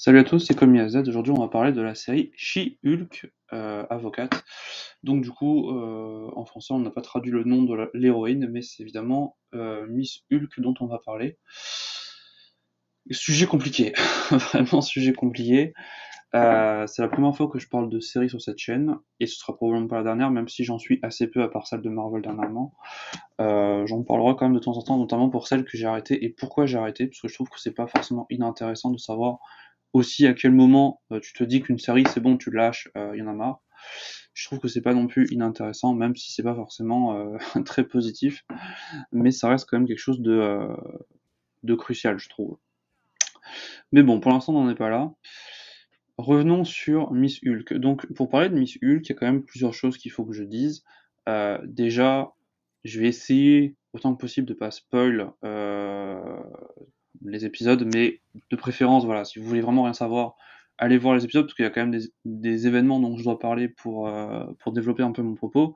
Salut à tous, c'est Komi AZ. Aujourd'hui, on va parler de la série She-Hulk, avocate. Donc, du coup, en français, on n'a pas traduit le nom de l'héroïne, mais c'est évidemment Miss Hulk dont on va parler. Sujet compliqué, vraiment sujet compliqué. C'est la première fois que je parle de série sur cette chaîne, et ce sera probablement pas la dernière, même si j'en suis assez peu à part celle de Marvel dernièrement. J'en parlerai quand même de temps en temps, notamment pour celles que j'ai arrêtées et pourquoi j'ai arrêté, parce que je trouve que c'est pas forcément inintéressant de savoir aussi à quel moment tu te dis qu'une série c'est bon, tu lâches, y en a marre. Je trouve que c'est pas non plus inintéressant, même si c'est pas forcément très positif, mais ça reste quand même quelque chose de crucial, je trouve. Mais bon, pour l'instant, on n'en est pas là. Revenons sur Miss Hulk. Donc, pour parler de Miss Hulk, il y a quand même plusieurs choses qu'il faut que je dise. Déjà, je vais essayer autant que possible de pas spoil les épisodes, mais de préférence, voilà, si vous voulez vraiment rien savoir, allez voir les épisodes parce qu'il y a quand même des événements dont je dois parler pour développer un peu mon propos.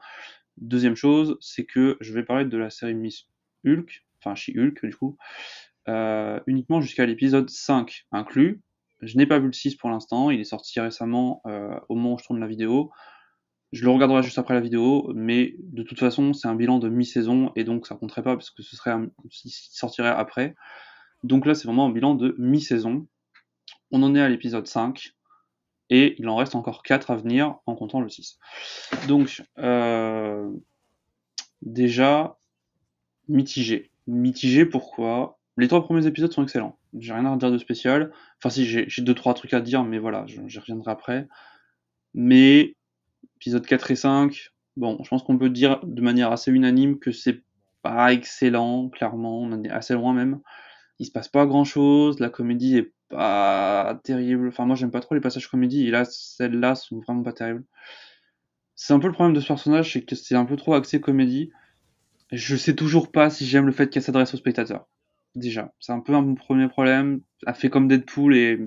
Deuxième chose, c'est que je vais parler de la série Miss Hulk, enfin She-Hulk du coup, uniquement jusqu'à l'épisode 5 inclus. Je n'ai pas vu le 6 pour l'instant, il est sorti récemment au moment où je tourne la vidéo. Je le regarderai juste après la vidéo, mais de toute façon, c'est un bilan de mi-saison et donc ça compterait pas parce que ce serait s'il sortirait après. Donc là, c'est vraiment un bilan de mi-saison. On en est à l'épisode 5 et il en reste encore 4 à venir en comptant le 6. Donc, déjà, mitigé. Mitigé pourquoi? Les 3 premiers épisodes sont excellents. J'ai rien à dire de spécial. Enfin, si, j'ai 2-3 trucs à dire, mais voilà, j'y reviendrai après. Mais, épisode 4 et 5, bon, je pense qu'on peut dire de manière assez unanime que c'est pas excellent, clairement, on en est assez loin même. Il se passe pas grand chose, la comédie est pas terrible. Enfin, moi j'aime pas trop les passages comédie, et là, celles-là sont vraiment pas terribles. C'est un peu le problème de ce personnage, c'est que c'est un peu trop axé comédie. Je sais toujours pas si j'aime le fait qu'elle s'adresse aux spectateurs. Déjà, c'est un peu mon premier problème. Elle fait comme Deadpool et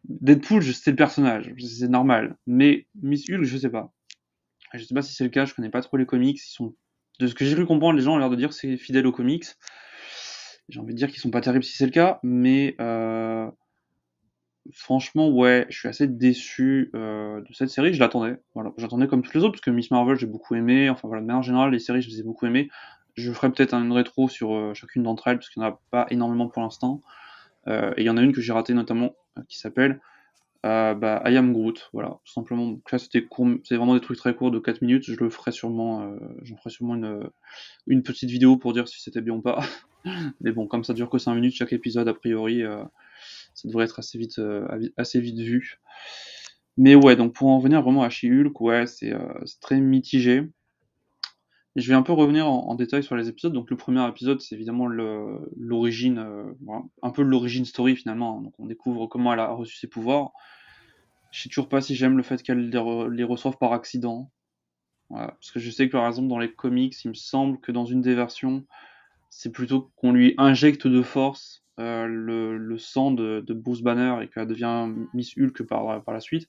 Deadpool, c'est le personnage, c'est normal. Mais Miss Hulk, je sais pas. Je sais pas si c'est le cas, je connais pas trop les comics. Ils sont, de ce que j'ai cru comprendre, les gens ont l'air de dire que c'est fidèle aux comics. J'ai envie de dire qu'ils sont pas terribles si c'est le cas, mais franchement, ouais, je suis assez déçu de cette série. Je l'attendais, voilà, j'attendais comme toutes les autres parce que Miss Marvel j'ai beaucoup aimé. Enfin voilà, de manière générale, les séries je les ai beaucoup aimées. Je ferai peut-être une rétro sur chacune d'entre elles parce qu'il n'y en a pas énormément pour l'instant. Et il y en a une que j'ai ratée notamment qui s'appelle I Am Groot. Voilà, tout simplement. Donc là c'était court, c'est vraiment des trucs très courts de 4 minutes. Je le ferai sûrement, j'en ferai sûrement une petite vidéo pour dire si c'était bien ou pas. Mais bon, comme ça dure que 5 minutes chaque épisode, a priori, ça devrait être assez vite vu. Mais ouais, donc pour en revenir vraiment à She-Hulk, ouais, c'est très mitigé. Et je vais un peu revenir en détail sur les épisodes. Donc le premier épisode, c'est évidemment l'origine, voilà, un peu l'origine story finalement, hein. Donc on découvre comment elle a reçu ses pouvoirs. Je sais toujours pas si j'aime le fait qu'elle les reçoive par accident. Voilà. Parce que je sais que par exemple dans les comics, il me semble que dans une des versions, c'est plutôt qu'on lui injecte de force le sang de Bruce Banner et qu'elle devient Miss Hulk par la suite.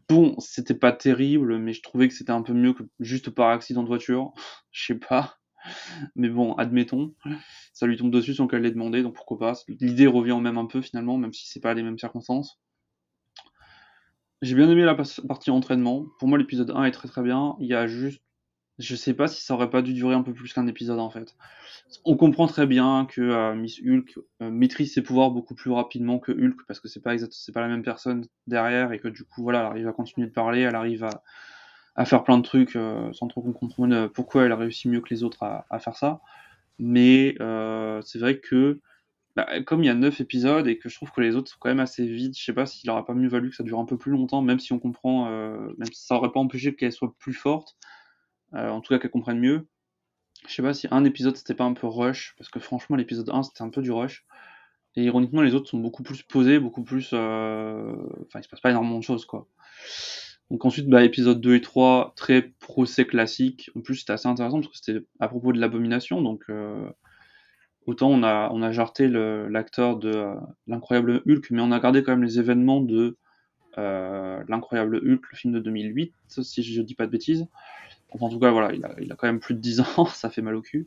Bon, c'était pas terrible, mais je trouvais que c'était un peu mieux que juste par accident de voiture. Je sais pas. Mais bon, admettons. Ça lui tombe dessus sans qu'elle l'ait demandé, donc pourquoi pas. L'idée revient au même un peu finalement, même si c'est pas les mêmes circonstances. J'ai bien aimé la partie entraînement. Pour moi, l'épisode 1 est très très bien. Il y a juste. Je sais pas si ça aurait pas dû durer un peu plus qu'un épisode en fait. On comprend très bien que Miss Hulk maîtrise ses pouvoirs beaucoup plus rapidement que Hulk parce que c'est pas la même personne derrière et que du coup voilà, elle arrive à continuer de parler, elle arrive à faire plein de trucs sans trop qu'on comprenne pourquoi elle a réussi mieux que les autres à faire ça. Mais c'est vrai que comme il y a 9 épisodes et que je trouve que les autres sont quand même assez vides, je sais pas s'il aurait pas mieux valu que ça dure un peu plus longtemps, même si on comprend, même si ça aurait pas empêché qu'elle soit plus forte, en tout cas qu'elle comprenne mieux. Je sais pas si un épisode c'était pas un peu rush, parce que franchement l'épisode 1 c'était un peu du rush. Et ironiquement les autres sont beaucoup plus posés, beaucoup plus. Enfin il se passe pas énormément de choses quoi. Donc ensuite épisode 2 et 3, très procès classique. En plus c'était assez intéressant parce que c'était à propos de l'abomination, donc autant on a jarté l'acteur de l'incroyable Hulk, mais on a gardé quand même les événements de l'incroyable Hulk, le film de 2008, si je dis pas de bêtises. Enfin, en tout cas, voilà, il a quand même plus de 10 ans, ça fait mal au cul.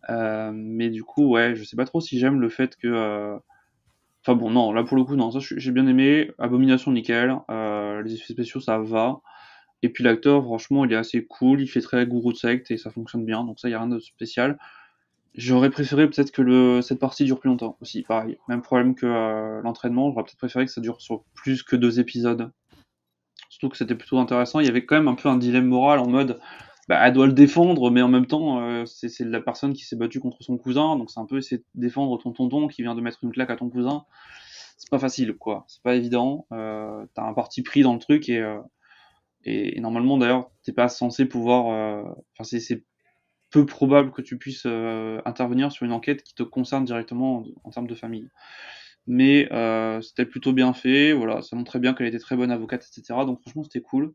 Mais du coup, ouais, je sais pas trop si j'aime le fait que Enfin bon, non, là pour le coup, non, ça j'ai bien aimé. Abomination, nickel. Les effets spéciaux, ça va. Et puis l'acteur, franchement, il est assez cool. Il fait très gourou de secte et ça fonctionne bien. Donc ça, y a rien de spécial. J'aurais préféré peut-être que cette partie dure plus longtemps aussi. Pareil, même problème que l'entraînement. J'aurais peut-être préféré que ça dure sur plus que 2 épisodes. Surtout que c'était plutôt intéressant. Il y avait quand même un peu un dilemme moral en mode, bah, elle doit le défendre, mais en même temps, c'est la personne qui s'est battue contre son cousin, donc c'est un peu essayer de défendre ton tonton qui vient de mettre une claque à ton cousin. C'est pas facile, quoi. C'est pas évident. T'as un parti pris dans le truc et normalement d'ailleurs, t'es pas censé pouvoir. Enfin, c'est peu probable que tu puisses intervenir sur une enquête qui te concerne directement en termes de famille. Mais c'était plutôt bien fait, voilà, ça montrait bien qu'elle était très bonne avocate, etc. Donc franchement, c'était cool.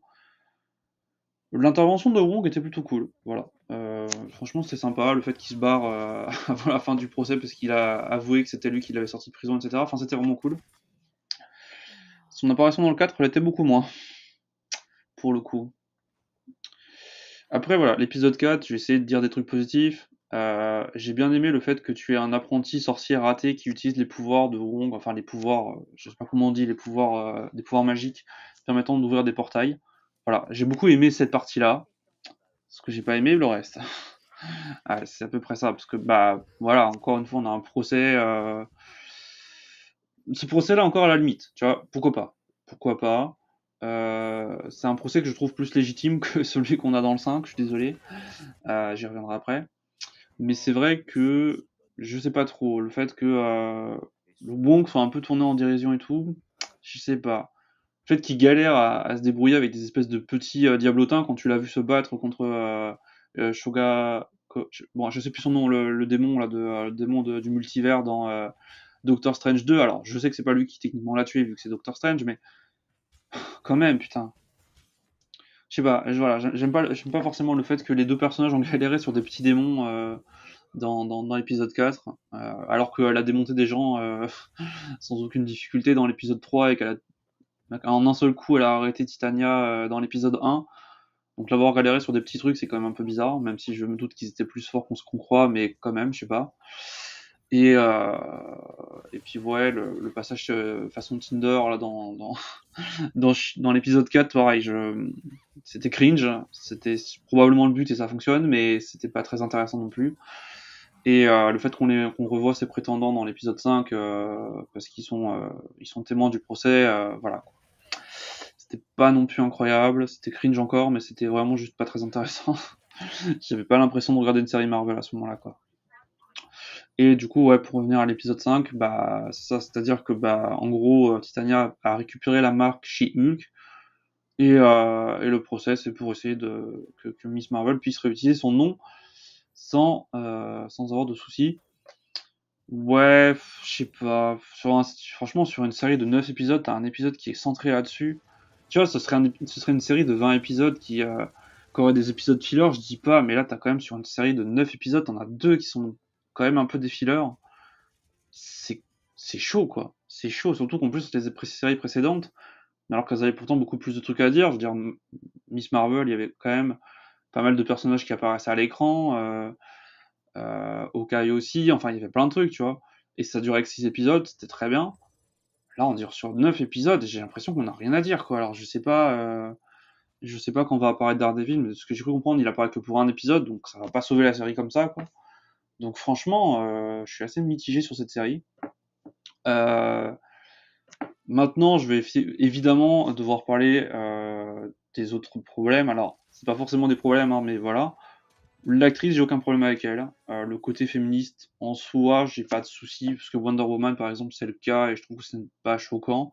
L'intervention de Wong était plutôt cool, voilà. Franchement, c'était sympa, le fait qu'il se barre avant la fin du procès parce qu'il a avoué que c'était lui qui l'avait sorti de prison, etc. Enfin, c'était vraiment cool. Son apparition dans le 4 l'était beaucoup moins, pour le coup. Après, voilà, l'épisode 4, j'ai essayé de dire des trucs positifs. J'ai bien aimé le fait que tu aies un apprenti sorcier raté qui utilise les pouvoirs de Wong, enfin les pouvoirs, je sais pas comment on dit, les pouvoirs, des pouvoirs magiques permettant d'ouvrir des portails. Voilà, j'ai beaucoup aimé cette partie-là, ce que j'ai pas aimé, le reste. Ah, c'est à peu près ça, parce que bah voilà, encore une fois, on a un procès. Ce procès-là, encore à la limite, tu vois, pourquoi pas? Pourquoi pas? C'est un procès que je trouve plus légitime que celui qu'on a dans le 5, je suis désolé. J'y reviendrai après. Mais c'est vrai que je sais pas trop, le fait que le Wong soit un peu tourné en dérision et tout, je sais pas. Le fait qu'il galère à se débrouiller avec des espèces de petits diablotins quand tu l'as vu se battre contre bon, je sais plus son nom, le démon là, le démon du multivers dans Doctor Strange 2. Alors, je sais que c'est pas lui qui techniquement l'a tué vu que c'est Doctor Strange, mais quand même, putain. Je sais pas, voilà, j'aime pas forcément le fait que les deux personnages ont galéré sur des petits démons dans l'épisode 4, alors qu'elle a démonté des gens sans aucune difficulté dans l'épisode 3 et en un seul coup elle a arrêté Titania dans l'épisode 1. Donc l'avoir galéré sur des petits trucs, c'est quand même un peu bizarre, même si je me doute qu'ils étaient plus forts qu'on croit, mais quand même, je sais pas. Et, euh, et puis ouais, le passage façon Tinder là dans l'épisode 4, pareil, c'était cringe, c'était probablement le but et ça fonctionne, mais c'était pas très intéressant non plus. Et le fait qu'on revoit ses prétendants dans l'épisode 5, parce ils sont témoins du procès, voilà. C'était pas non plus incroyable, c'était cringe encore, mais c'était vraiment juste pas très intéressant. J'avais pas l'impression de regarder une série Marvel à ce moment-là, quoi. Et du coup, ouais, pour revenir à l'épisode 5, bah, c'est ça, c'est-à-dire que, bah, en gros, Titania a récupéré la marque She-Hulk, et le procès, c'est pour essayer que Miss Marvel puisse réutiliser son nom sans avoir de soucis. Ouais, je sais pas. Franchement, sur une série de 9 épisodes, t'as un épisode qui est centré là-dessus. Tu vois, ce serait une série de 20 épisodes qui aurait des épisodes fillers, je dis pas, mais là, t'as quand même sur une série de 9 épisodes, t'en as deux qui sont quand même un peu des fillers. C'est, c'est chaud, quoi. C'est chaud, surtout qu'en plus, les séries précédentes, alors qu'elles avaient pourtant beaucoup plus de trucs à dire, je veux dire, Miss Marvel, il y avait quand même pas mal de personnages qui apparaissaient à l'écran, Hawkeye aussi, enfin, il y avait plein de trucs, tu vois. Et ça durait que 6 épisodes, c'était très bien. Là, on dure sur 9 épisodes, et j'ai l'impression qu'on n'a rien à dire, quoi. Alors, je sais pas quand va apparaître Daredevil, mais de ce que j'ai cru comprendre, il apparaît que pour un épisode, donc ça va pas sauver la série comme ça, quoi. Donc, franchement, je suis assez mitigé sur cette série. Euh, Maintenant, je vais évidemment devoir parler des autres problèmes. Alors, c'est pas forcément des problèmes, hein, mais voilà. L'actrice, j'ai aucun problème avec elle. Le côté féministe, en soi, j'ai pas de soucis, parce que Wonder Woman, par exemple, c'est le cas, et je trouve que c'est pas choquant.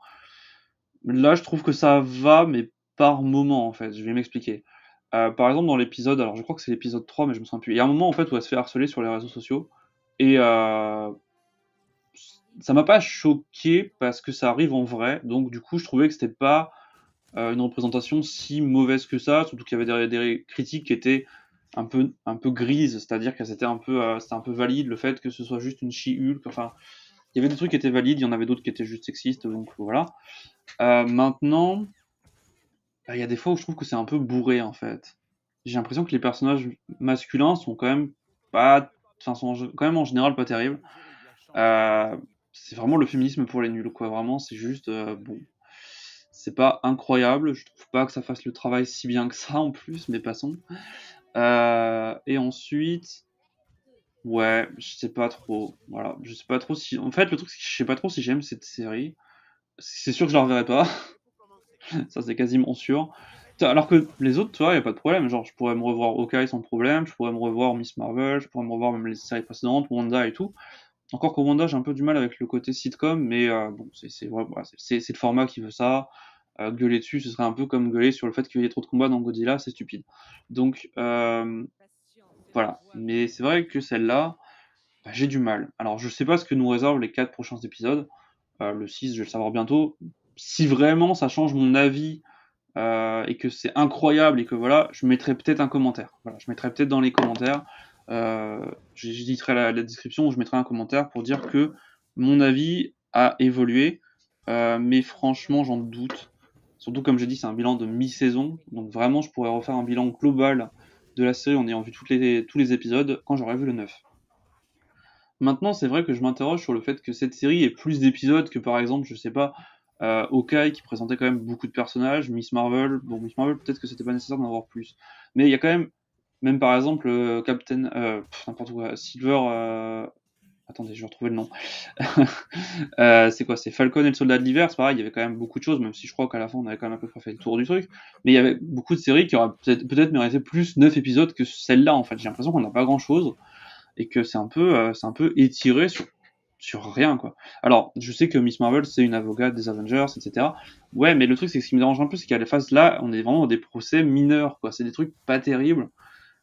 Là, je trouve que ça va, mais par moment, en fait. Je vais m'expliquer. Par exemple, dans l'épisode, alors je crois que c'est l'épisode 3, mais je me souviens plus. Il y a un moment, en fait, où elle se fait harceler sur les réseaux sociaux, et ça m'a pas choqué, parce que ça arrive en vrai, donc du coup, je trouvais que c'était pas une représentation si mauvaise que ça, surtout qu'il y avait des critiques qui étaient un peu grises, c'est-à-dire que c'était un peu valide le fait que ce soit juste une She-Hulk. Enfin, il y avait des trucs qui étaient valides, il y en avait d'autres qui étaient juste sexistes, donc voilà. Maintenant, bah, il y a des fois où je trouve que c'est un peu bourré en fait. J'ai l'impression que les personnages masculins sont quand même pas, enfin, sont quand même en général pas terribles. Euh, c'est vraiment le féminisme pour les nuls, quoi. Vraiment, c'est juste, bon, c'est pas incroyable. Je trouve pas que ça fasse le travail si bien que ça en plus, mais passons. Et ensuite, ouais, je sais pas trop. Voilà, je sais pas trop si. En fait, le truc, c'est que je sais pas trop si j'aime cette série. C'est sûr que je la reverrai pas. Ça, c'est quasiment sûr. Alors que les autres, tu vois, y a pas de problème. Genre, je pourrais me revoir Hawkeye sans problème. Je pourrais me revoir Miss Marvel. Je pourrais me revoir même les séries précédentes, Wanda et tout. Encore que Wanda, j'ai un peu du mal avec le côté sitcom, mais bon, voilà, c'est le format qui veut ça. Gueuler dessus, ce serait un peu comme gueuler sur le fait qu'il y ait trop de combats dans Godzilla, c'est stupide. Donc, voilà. Mais c'est vrai que celle-là, bah, j'ai du mal. Alors, je sais pas ce que nous réservent les 4 prochains épisodes. Le 6, je vais le savoir bientôt. Si vraiment ça change mon avis et que c'est incroyable et que voilà, je mettrai peut-être un commentaire. Voilà, je mettrai peut-être dans les commentaires, j'éditerai la description où je mettrai un commentaire pour dire que mon avis a évolué, mais franchement, j'en doute. Surtout, comme j'ai dit, c'est un bilan de mi-saison, donc vraiment, je pourrais refaire un bilan global de la série en ayant vu tous les épisodes quand j'aurai vu le 9. Maintenant, c'est vrai que je m'interroge sur le fait que cette série ait plus d'épisodes que par exemple, je sais pas, Hawkeye qui présentait quand même beaucoup de personnages, Miss Marvel, bon Miss Marvel peut-être que c'était pas nécessaire d'en avoir plus. Mais il y a quand même, même par exemple Captain, n'importe quoi, Silver, attendez, je vais retrouver le nom. C'est quoi? C'est Falcon et le Soldat de l'Hiver, c'est pareil, il y avait quand même beaucoup de choses, même si je crois qu'à la fin on avait quand même à peu près fait le tour du truc. Mais il y avait beaucoup de séries qui auraient peut-être mérité plus 9 épisodes que celle-là en fait. J'ai l'impression qu'on n'a pas grand-chose et que c'est un peu étiré sur rien quoi. Alors, je sais que Miss Marvel c'est une avocate des Avengers, etc. Ouais, mais le truc c'est que ce qui me dérange un peu, c'est qu'à la phase là, on est vraiment dans des procès mineurs quoi. C'est des trucs pas terribles.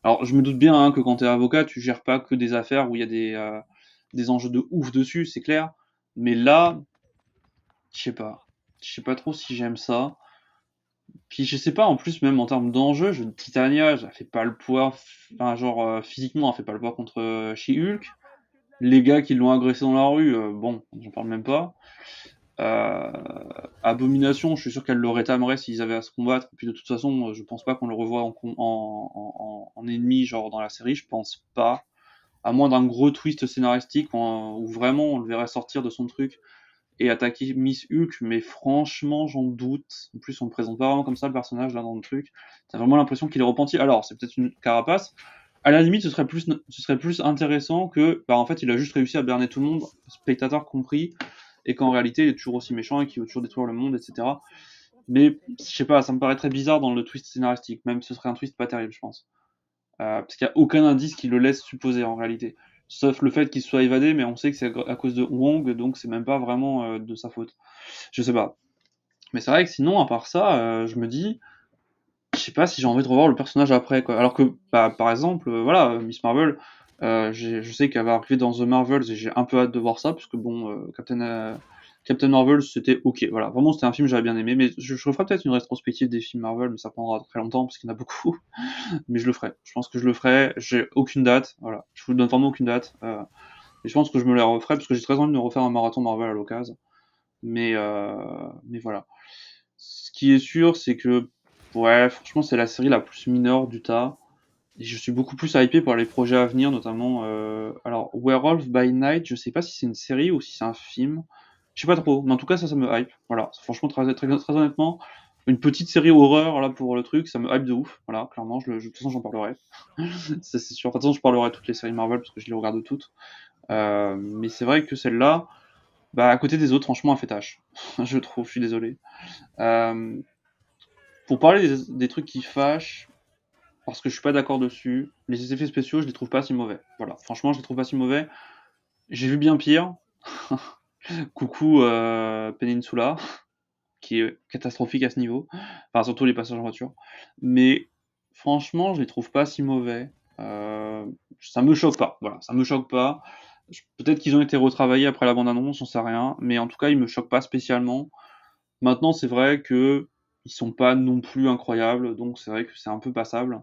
Alors, je me doute bien hein, que quand t'es avocat, tu gères pas que des affaires où il y a des enjeux de ouf dessus, c'est clair. Mais là, je sais pas trop si j'aime ça. Puis je sais pas, en plus même en termes d'enjeu, Titania, elle fait pas le poids, enfin genre physiquement, elle fait pas le poids contre She-Hulk. Les gars qui l'ont agressé dans la rue, bon, j'en parle même pas. Euh, Abomination, je suis sûr qu'elle le rétamerait s'ils avaient à se combattre. Et puis de toute façon, je pense pas qu'on le revoie en ennemi, genre dans la série, je pense pas. À moins d'un gros twist scénaristique où vraiment on le verrait sortir de son truc et attaquer Miss Hulk, mais franchement, j'en doute. En plus, on ne présente pas vraiment comme ça le personnage là dans le truc. T'as vraiment l'impression qu'il est repenti. Alors, c'est peut-être une carapace. À la limite, ce serait plus intéressant que, bah, en fait, il a juste réussi à berner tout le monde, spectateur compris, et qu'en réalité, il est toujours aussi méchant et qu'il veut toujours détruire le monde, etc. Mais, je sais pas, ça me paraît très bizarre dans le twist scénaristique. Même ce serait un twist pas terrible, je pense. Parce qu'il n'y a aucun indice qui le laisse supposer en réalité. Sauf le fait qu'il soit évadé, mais on sait que c'est à cause de Wong, donc c'est même pas vraiment de sa faute. Je sais pas. Mais c'est vrai que sinon, à part ça, je me dis, je sais pas si j'ai envie de revoir le personnage après, quoi. Alors que, bah, par exemple, voilà, Miss Marvel, je sais qu'elle va arriver dans The Marvels et j'ai un peu hâte de voir ça, parce que bon, Captain Marvel, c'était ok, voilà. Vraiment, c'était un film que j'avais bien aimé, mais je referai peut-être une rétrospective des films Marvel, mais ça prendra très longtemps, parce qu'il y en a beaucoup. Mais je le ferai. Je pense que je le ferai. J'ai aucune date, voilà. Je vous donne vraiment aucune date. Et je pense que je me les referai, parce que j'ai très envie de me refaire un marathon Marvel à l'occasion. Mais voilà. Ce qui est sûr, c'est que, ouais, franchement, c'est la série la plus mineure du tas. Et je suis beaucoup plus hypé par les projets à venir, notamment. Alors, Werewolf by Night, je sais pas si c'est une série ou si c'est un film. Je sais pas trop, mais en tout cas, ça me hype. Voilà, franchement, très honnêtement, une petite série horreur là pour le truc, ça me hype de ouf. Voilà, clairement, de toute façon, j'en parlerai. Ça, c'est sûr. De toute façon, je parlerai de toutes les séries Marvel parce que je les regarde toutes. Mais c'est vrai que celle-là, bah, à côté des autres, franchement, elle fait tâche. Je trouve, je suis désolé. Euh, pour parler des trucs qui fâchent, parce que je suis pas d'accord dessus. Les effets spéciaux, je les trouve pas si mauvais. Voilà, franchement, je les trouve pas si mauvais. J'ai vu bien pire. Coucou Peninsula, qui est catastrophique à ce niveau. Enfin, surtout les passages en voiture. Mais franchement, je les trouve pas si mauvais. Ça me choque pas. Voilà, ça me choque pas. Peut-être qu'ils ont été retravaillés après la bande-annonce, on sait rien. Mais en tout cas, ils me choquent pas spécialement. Maintenant, c'est vrai que ils sont pas non plus incroyables, donc c'est vrai que c'est un peu passable.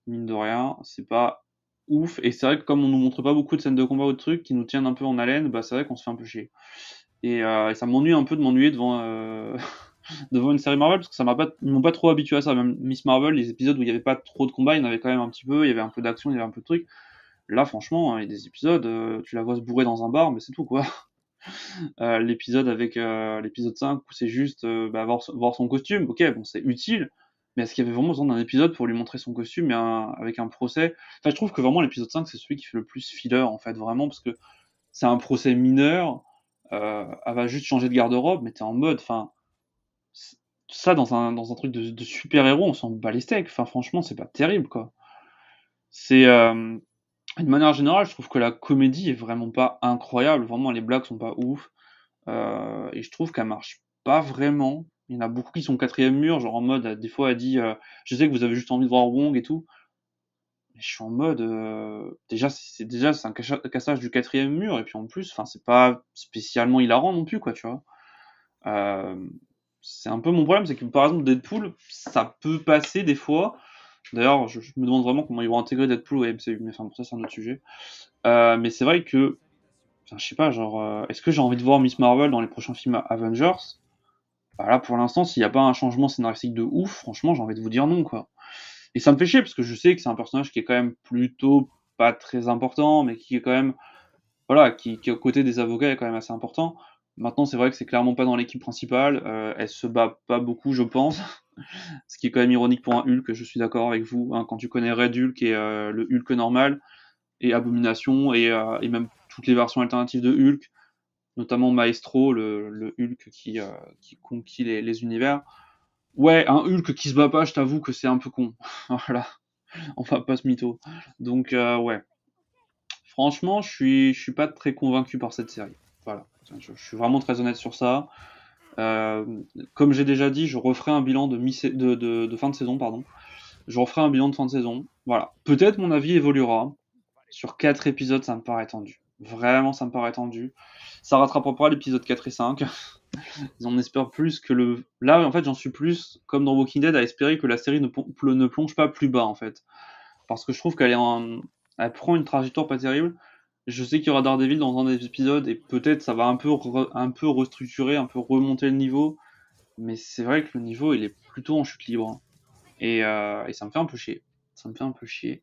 Mine de rien, c'est pas ouf. Et c'est vrai que comme on nous montre pas beaucoup de scènes de combat ou de trucs qui nous tiennent un peu en haleine, bah c'est vrai qu'on se fait un peu chier. Et ça m'ennuie un peu de m'ennuyer devant, devant une série Marvel, parce que ils m'ont pas trop habitué à ça. Même Miss Marvel, les épisodes où il y avait pas trop de combat, il y en avait quand même un petit peu, il y avait un peu d'action, il y avait un peu de trucs. Là, franchement, il y a des épisodes, tu la vois se bourrer dans un bar, mais c'est tout quoi. l'épisode avec l'épisode 5 où c'est juste bah, voir son costume. Ok, bon, c'est utile, mais est-ce qu'il y avait vraiment besoin d'un épisode pour lui montrer son costume avec un procès? Enfin, je trouve que vraiment l'épisode 5 c'est celui qui fait le plus filler en fait, vraiment, parce que c'est un procès mineur. Elle va juste changer de garde-robe, mais t'es en mode, enfin, ça dans un truc de super-héros, on s'en bat les steaks. Enfin, franchement, c'est pas terrible quoi. C'est de manière générale, je trouve que la comédie est vraiment pas incroyable. Vraiment, les blagues sont pas ouf. Et je trouve qu'elle marche pas vraiment. Il y en a beaucoup qui sont quatrième mur, genre en mode, des fois elle dit je sais que vous avez juste envie de voir Wong et tout. Mais je suis en mode déjà c'est un cassage du quatrième mur, et puis en plus, enfin c'est pas spécialement hilarant non plus, quoi, tu vois. Euh, c'est un peu mon problème, c'est que par exemple Deadpool, ça peut passer des fois. D'ailleurs, je me demande vraiment comment ils vont intégrer Deadpool au MCU, mais enfin pour ça c'est un autre sujet. Mais c'est vrai que, enfin, je sais pas, genre, est-ce que j'ai envie de voir Miss Marvel dans les prochains films Avengers? Bah là, pour l'instant, s'il n'y a pas un changement scénaristique de ouf, franchement, j'ai envie de vous dire non, quoi. Et ça me fait chier, parce que je sais que c'est un personnage qui est quand même plutôt pas très important, mais qui est quand même, voilà, qui aux côtés des avocats est quand même assez important. Maintenant, c'est vrai que c'est clairement pas dans l'équipe principale, elle se bat pas beaucoup, je pense, ce qui est quand même ironique pour un Hulk, je suis d'accord avec vous, hein, quand tu connais Red Hulk et le Hulk normal, et Abomination, et même toutes les versions alternatives de Hulk, notamment Maestro, le Hulk qui conquit les univers. Ouais, un Hulk qui se bat pas, je t'avoue que c'est un peu con. Voilà, on va pas se mytho. Donc, ouais. Franchement, je suis pas très convaincu par cette série. Voilà. Je suis vraiment très honnête sur ça. Euh, Comme j'ai déjà dit, je referai un bilan de fin de saison, pardon. Je referai un bilan de fin de saison. Voilà. Peut-être mon avis évoluera. Sur 4 épisodes, ça me paraît tendu. Vraiment, ça me paraît tendu. Ça rattrapera pas l'épisode 4 et 5. On espère plus que le. Là, en fait, j'en suis plus, comme dans Walking Dead, à espérer que la série ne plonge pas plus bas, en fait. Parce que je trouve elle prend une trajectoire pas terrible. Je sais qu'il y aura Daredevil dans un des épisodes, et peut-être ça va un peu restructurer, un peu remonter le niveau. Mais c'est vrai que le niveau, il est plutôt en chute libre, hein. Et ça me fait un peu chier. Ça me fait un peu chier.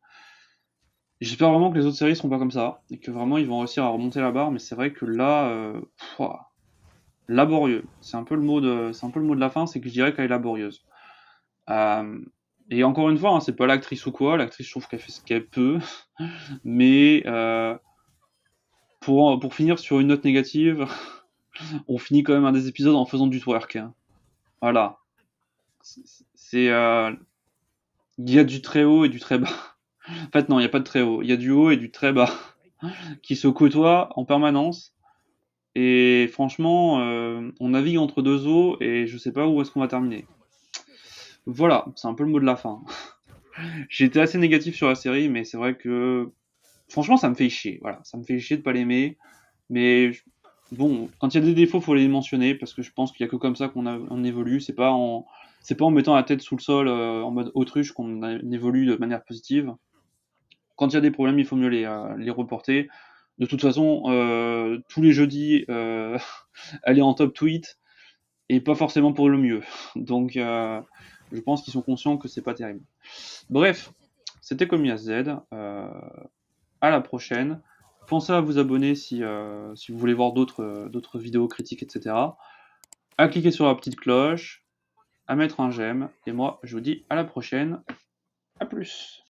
J'espère vraiment que les autres séries seront pas comme ça, et que vraiment ils vont réussir à remonter la barre, mais c'est vrai que là, pouah, laborieux. C'est un peu le mot de la fin, c'est que je dirais qu'elle est laborieuse. Euh, et encore une fois, hein, c'est pas l'actrice ou quoi, l'actrice je trouve qu'elle fait ce qu'elle peut, mais pour finir sur une note négative, on finit quand même un des épisodes en faisant du twerk, hein. Voilà. C'est, il y a du très haut et du très bas. En fait, non, il n'y a pas de très haut. Il y a du haut et du très bas qui se côtoient en permanence. Et franchement, on navigue entre deux eaux et je sais pas où est-ce qu'on va terminer. Voilà, c'est un peu le mot de la fin. J'ai été assez négatif sur la série, mais c'est vrai que franchement, ça me fait chier. Voilà, ça me fait chier de pas l'aimer. Mais bon, quand il y a des défauts, faut les mentionner parce que je pense qu'il y a que comme ça on évolue. C'est pas en mettant la tête sous le sol en mode autruche qu'on évolue de manière positive. Quand il y a des problèmes, il faut mieux les reporter. De toute façon, tous les jeudis, elle est en top tweet et pas forcément pour le mieux. Donc, je pense qu'ils sont conscients que c'est pas terrible. Bref, c'était Comias Z. À la prochaine. Pensez à vous abonner si vous voulez voir d'autres vidéos critiques, etc. À cliquer sur la petite cloche, à mettre un j'aime. Et moi, je vous dis à la prochaine. À plus.